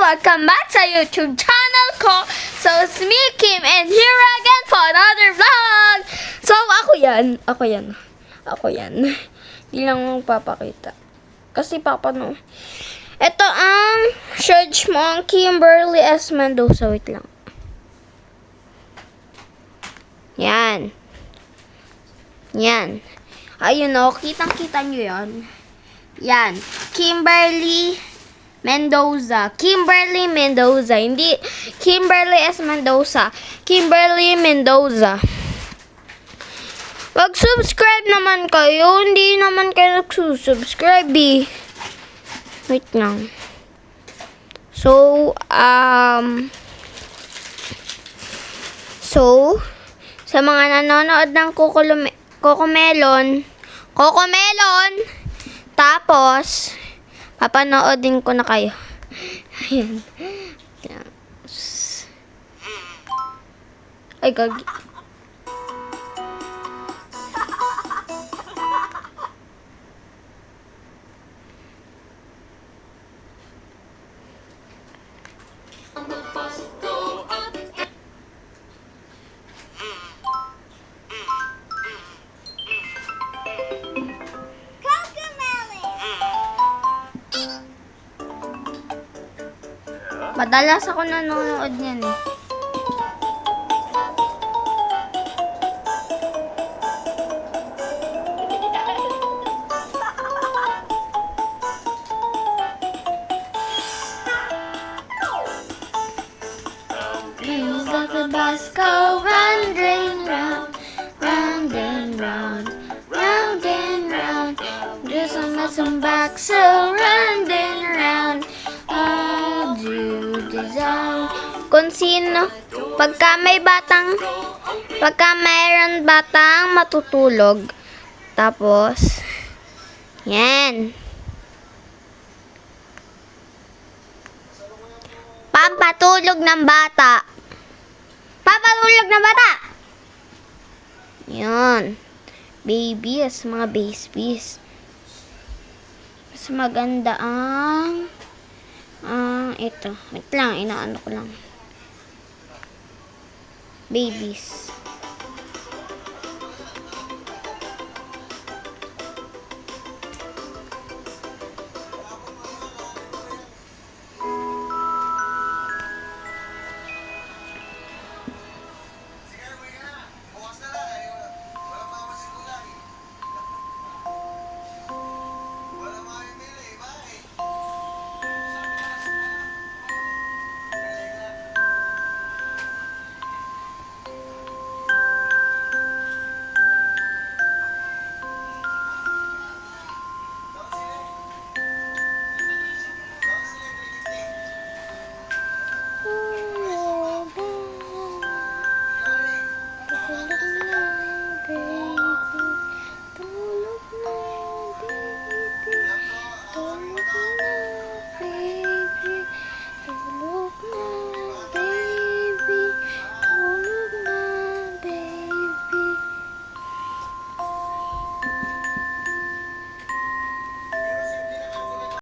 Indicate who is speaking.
Speaker 1: welcome back sa YouTube channel ko. So, it's me, Kim, and here again for another vlog. So, ako yan. Hindi lang magpapakita. Kasi papano. Ito ang search mo ang Kimberly S. Mendoza. Wait lang. Yan. Ayun o, kitang-kita nyo yan. Yan. Kimberly Mendoza. Hindi Kimberly S. Mendoza. Kimberly Mendoza. Mag-subscribe naman kayo. Hindi naman kayo nagsusubscribe eh. Wait lang. So, sa mga nanonood ng Cocomelon, tapos, papanoodin ko na kayo. Ayan. Ay, gagi. Madalas ako nanonood niyan eh. Wheels of the bus go round and round, round and round, round and round. Just some back so round and round. Kung sino, pagka mayroon batang matutulog, tapos, yan. Pampatulog ng bata. Yan. Babies, mga babies. Mas maganda ang ito. Wait lang, inaano ko lang. Babies.